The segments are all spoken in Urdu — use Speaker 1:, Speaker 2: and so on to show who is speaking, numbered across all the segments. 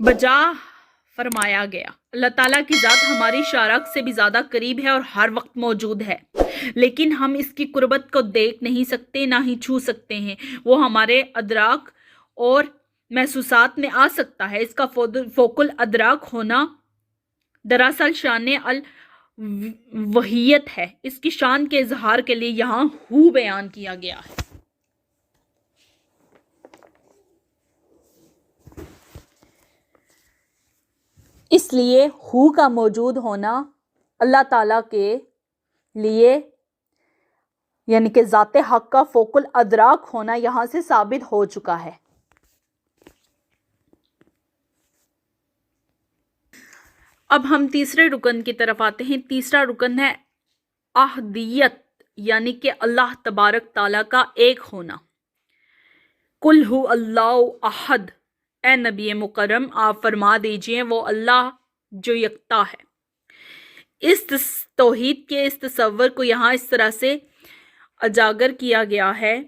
Speaker 1: بجا فرمایا گیا۔ اللہ تعالیٰ کی ذات ہماری شارک سے بھی زیادہ قریب ہے اور ہر وقت موجود ہے، لیکن ہم اس کی قربت کو دیکھ نہیں سکتے، نہ ہی چھو سکتے ہیں۔ وہ ہمارے ادراک اور محسوسات میں آ سکتا ہے۔ اس کا فوق الادراک ہونا دراصل شان الوہیت ہے۔ اس کی شان کے اظہار کے لیے یہاں ہو بیان کیا گیا ہے۔ اس لیے ہو کا موجود ہونا اللہ تعالیٰ کے لیے یعنی کہ ذات حق کا فوق الادراک ہونا یہاں سے ثابت ہو چکا ہے۔ اب ہم تیسرے رکن کی طرف آتے ہیں۔ تیسرا رکن ہے احدیت، یعنی کہ اللہ تبارک تعالیٰ کا ایک ہونا۔ قل ہو اللہ احد، اے نبی مکرم آپ فرما دیجئے وہ اللہ جو یکتا ہے۔ اس توحید کے اس تصور کو یہاں اس طرح سے اجاگر کیا گیا ہے،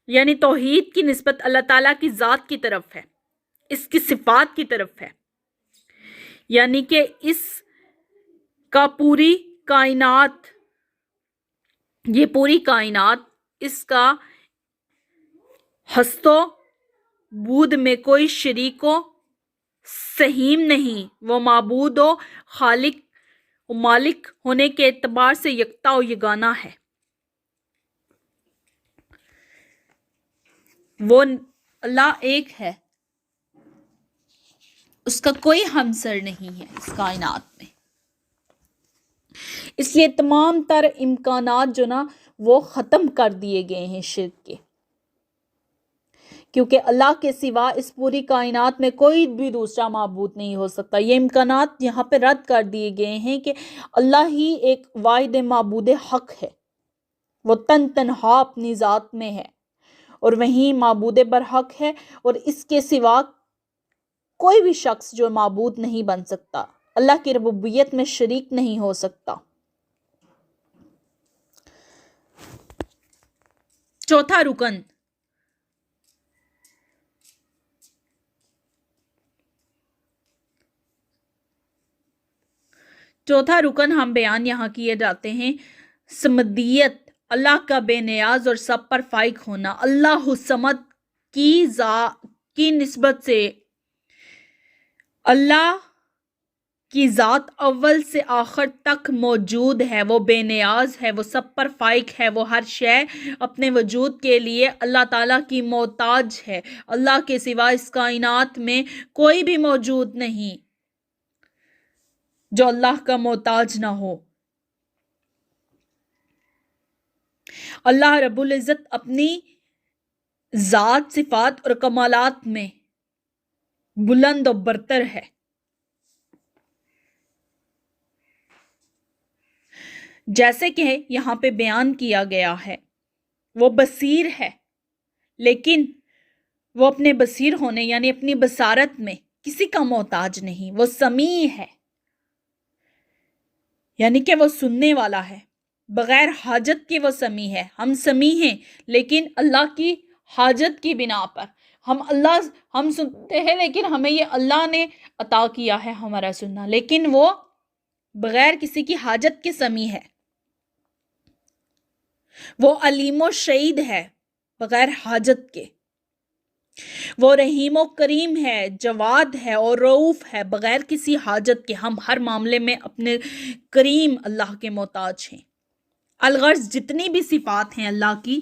Speaker 1: یعنی توحید کی نسبت اللہ تعالیٰ کی ذات کی طرف ہے، اس کی صفات کی طرف ہے، یعنی کہ اس کا پوری کائنات، یہ پوری کائنات اس کا ہست و بود میں کوئی شریک و سہیم نہیں، وہ معبود و خالق و مالک ہونے کے اعتبار سے یکتا و یگانہ ہے۔ وہ اللہ ایک ہے، اس کا کوئی ہمسر نہیں ہے اس کائنات میں، اس لیے تمام تر امکانات جو نا وہ ختم کر دیے گئے ہیں شرک کے، کیونکہ اللہ کے سوا اس پوری کائنات میں کوئی بھی دوسرا معبود نہیں ہو سکتا۔ یہ امکانات یہاں پہ رد کر دیے گئے ہیں کہ اللہ ہی ایک واحد معبود حق ہے، وہ تنہا اپنی ذات میں ہے اور وہیں معبود برحق ہے، اور اس کے سوا کوئی بھی شخص جو معبود نہیں بن سکتا، اللہ کی ربوبیت میں شریک نہیں ہو سکتا۔ چوتھا رکن ہم بیان یہاں کیے جاتے ہیں، سمدیت، اللہ کا بے نیاز اور سب پر فائق ہونا۔ اللہ الصمد کی نسبت سے اللہ کی ذات اول سے آخر تک موجود ہے، وہ بے نیاز ہے، وہ سب پر فائق ہے، وہ ہر شے اپنے وجود کے لیے اللہ تعالیٰ کی محتاج ہے۔ اللہ کے سوا اس کائنات میں کوئی بھی موجود نہیں جو اللہ کا محتاج نہ ہو۔ اللہ رب العزت اپنی ذات، صفات اور کمالات میں بلند و برتر ہے۔ جیسے کہ یہاں پہ بیان کیا گیا ہے، وہ بصیر ہے، لیکن وہ اپنے بصیر ہونے یعنی اپنی بصارت میں کسی کا محتاج نہیں۔ وہ سمیع ہے، یعنی کہ وہ سننے والا ہے، بغیر حاجت کے وہ سمیع ہے۔ ہم سمیع ہیں، لیکن اللہ کی حاجت کی بنا پر ہم سنتے ہیں، لیکن ہمیں یہ اللہ نے عطا کیا ہے ہمارا سننا، لیکن وہ بغیر کسی کی حاجت کے سمیع ہے۔ وہ علیم و شہید ہے بغیر حاجت کے۔ وہ رحیم و کریم ہے، جواد ہے اور رؤوف ہے بغیر کسی حاجت کے۔ ہم ہر معاملے میں اپنے کریم اللہ کے محتاج ہیں۔ الغرض جتنی بھی صفات ہیں اللہ کی،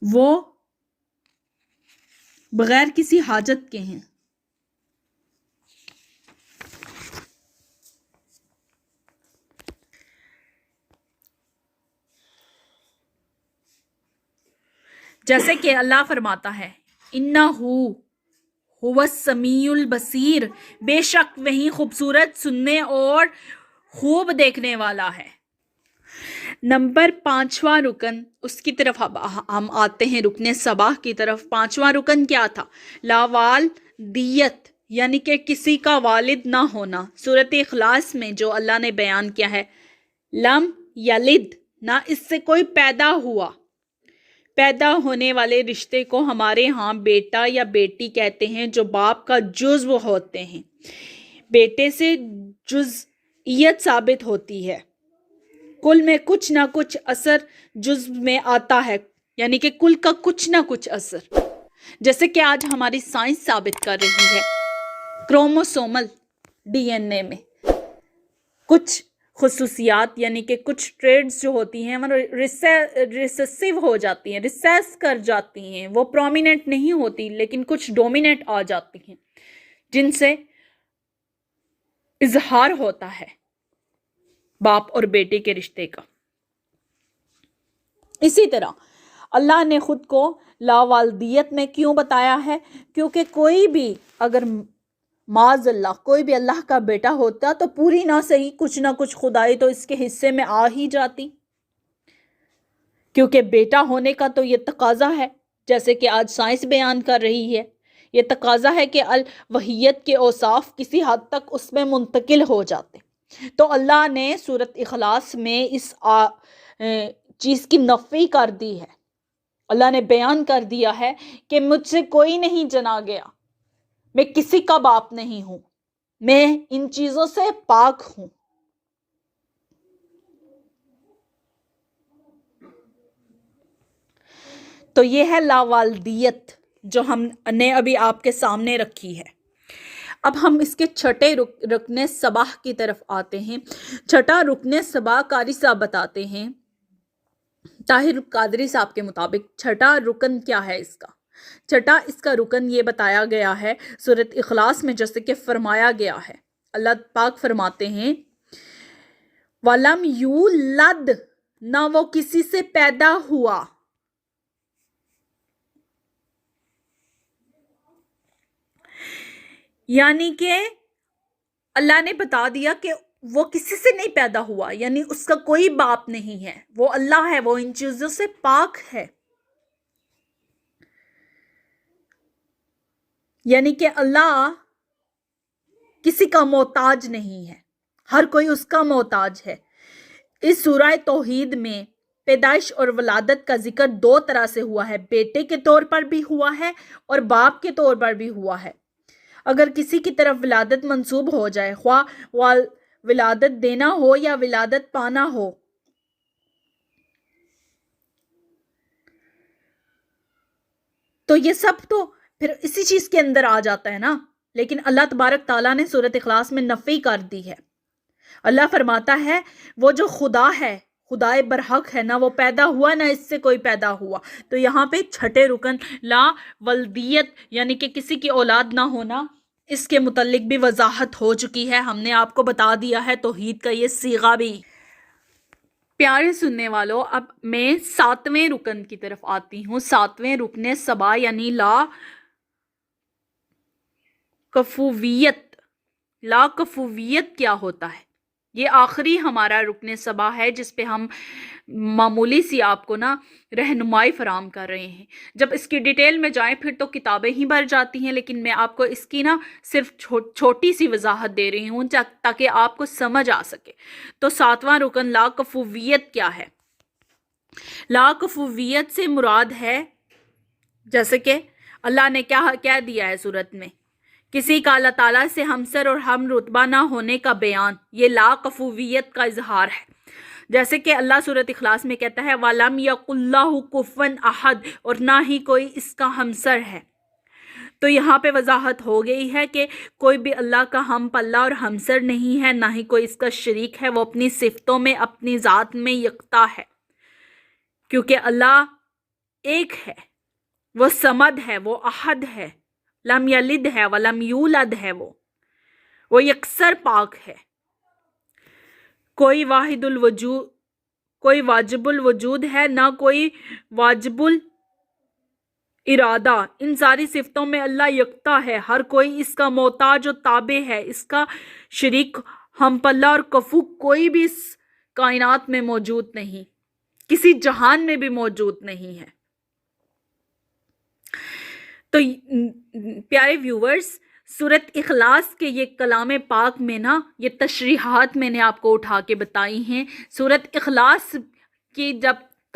Speaker 1: وہ بغیر کسی حاجت کے ہیں۔ جیسے کہ اللہ فرماتا ہے، اِنَّهُ هُوَ السَّمِيعُ الْبَصِيرُ، بے شک وہی خوبصورت سننے اور خوب دیکھنے والا ہے۔ نمبر 5واں رکن، اس کی طرف ہم آتے ہیں، رکن سباہ کی طرف۔ 5واں رکن کیا تھا؟ لا والدیت، یعنی کہ کسی کا والد نہ ہونا۔ سورۃ اخلاص میں جو اللہ نے بیان کیا ہے، لم یلد، نہ اس سے کوئی پیدا ہوا، پیدا ہونے والے رشتے کو ہمارے ہاں بیٹا یا بیٹی کہتے ہیں جو باپ کا جزو ہوتے ہیں۔ بیٹے سے جزئیت ثابت ہوتی ہے، کل میں کچھ نہ کچھ اثر جزو میں آتا ہے، یعنی کہ کل کا کچھ نہ کچھ اثر، جیسے کہ آج ہماری سائنس ثابت کر رہی ہے کروموسومل ڈی این اے میں کچھ خصوصیات، یعنی کہ کچھ ٹریڈز جو ہوتی ہیں وہ ریسیسو ہو جاتی ہیں، ریسیس کر جاتی ہیں، وہ پرومیننٹ نہیں ہوتی لیکن کچھ ڈومیننٹ آ جاتی ہیں جن سے اظہار ہوتا ہے باپ اور بیٹے کے رشتے کا۔ اسی طرح اللہ نے خود کو لاوالدیت میں کیوں بتایا ہے؟ کیونکہ کوئی بھی اگر معاذ اللہ کوئی بھی اللہ کا بیٹا ہوتا تو پوری نہ صحیح کچھ نہ کچھ خدائی تو اس کے حصے میں آ ہی جاتی، کیونکہ بیٹا ہونے کا تو یہ تقاضا ہے، جیسے کہ آج سائنس بیان کر رہی ہے، یہ تقاضا ہے کہ الوہیت کے اوصاف کسی حد تک اس میں منتقل ہو جاتے۔ تو اللہ نے سورۃ اخلاص میں اس چیز کی نفی کر دی ہے، اللہ نے بیان کر دیا ہے کہ مجھ سے کوئی نہیں جنا گیا، میں کسی کا باپ نہیں ہوں، میں ان چیزوں سے پاک ہوں۔ تو یہ ہے لاوالدیت جو ہم نے ابھی آپ کے سامنے رکھی ہے۔ اب ہم اس کے چھٹے رکن صباح کی طرف آتے ہیں۔ چھٹا رکن صباح قاری صاحب بتاتے ہیں، طاہر قادری صاحب کے مطابق چھٹا رکن کیا ہے اس کا؟ چھٹا اس کا رکن یہ بتایا گیا ہے سورۃ اخلاص میں، جیسے کہ فرمایا گیا ہے، اللہ پاک فرماتے ہیں وَلَمْ يُولَدْ، نہ وہ کسی سے پیدا ہوا، یعنی کہ اللہ نے بتا دیا کہ وہ کسی سے نہیں پیدا ہوا، یعنی اس کا کوئی باپ نہیں ہے، وہ اللہ ہے، وہ ان چیزوں سے پاک ہے، یعنی کہ اللہ کسی کا محتاج نہیں ہے، ہر کوئی اس کا محتاج ہے۔ اس سورہ توحید میں پیدائش اور ولادت کا ذکر دو طرح سے ہوا ہے، بیٹے کے طور پر بھی ہوا ہے اور باپ کے طور پر بھی ہوا ہے۔ اگر کسی کی طرف ولادت منسوب ہو جائے، خواہ ولادت دینا ہو یا ولادت پانا ہو، تو یہ سب تو پھر اسی چیز کے اندر آ جاتا ہے نا، لیکن اللہ تبارک تعالیٰ نے سورۃ اخلاص میں نفی کر دی ہے۔ اللہ فرماتا ہے وہ جو خدا ہے، خدائے برحق ہے، نہ وہ پیدا ہوا نہ اس سے کوئی پیدا ہوا۔ تو یہاں پہ چھٹے رکن لا ولدیت یعنی کہ کسی کی اولاد نہ ہونا، اس کے متعلق بھی وضاحت ہو چکی ہے، ہم نے آپ کو بتا دیا ہے توحید کا یہ صیغہ بھی۔ پیارے سننے والوں، اب میں 7ویں رکن کی طرف آتی ہوں۔ 7ویں رکن صبا یعنی لا کفویت۔ لا کفویت کیا ہوتا ہے؟ یہ آخری ہمارا رکن صبا ہے جس پہ ہم معمولی سی آپ کو نا رہنمائی فراہم کر رہے ہیں۔ جب اس کی ڈیٹیل میں جائیں پھر تو کتابیں ہی بھر جاتی ہیں، لیکن میں آپ کو اس کی نا صرف چھوٹی سی وضاحت دے رہی ہوں تاکہ آپ کو سمجھ آ سکے۔ تو 7واں رکن لا کفویت کیا ہے؟ لا کفویت سے مراد ہے، جیسے کہ اللہ نے کیا کہہ دیا ہے سورت میں، کسی کا اللہ تعالیٰ سے ہمسر اور ہم رتبہ نہ ہونے کا بیان، یہ لا کفویت کا اظہار ہے۔ جیسے کہ اللہ سورۃ اخلاص میں کہتا ہے وَلَمْ يَكُنْ لَهُ كُفُوًا أَحَدٌ، اور نہ ہی کوئی اس کا ہمسر ہے۔ تو یہاں پہ وضاحت ہو گئی ہے کہ کوئی بھی اللہ کا ہم پلہ اور ہمسر نہیں ہے، نہ ہی کوئی اس کا شریک ہے، وہ اپنی صفتوں میں اپنی ذات میں یکتا ہے، کیونکہ اللہ ایک ہے، وہ صمد ہے، وہ احد ہے، لم یلد ہے ولم یولد ہے، وہ یکسر پاک ہے، کوئی واحد الوجود، کوئی واجب الوجود ہے، نہ کوئی واجب الارادہ۔ ان ساری صفتوں میں اللہ یکتا ہے، ہر کوئی اس کا محتاج و تابع ہے، اس کا شریک ہم پلہ اور کفو کوئی بھی اس کائنات میں موجود نہیں، کسی جہان میں بھی موجود نہیں ہے۔ تو پیارے ویورز، سورۃ اخلاص کے یہ کلام پاک میں نا یہ تشریحات میں نے آپ کو اٹھا کے بتائی ہیں۔ سورۃ اخلاص کی جب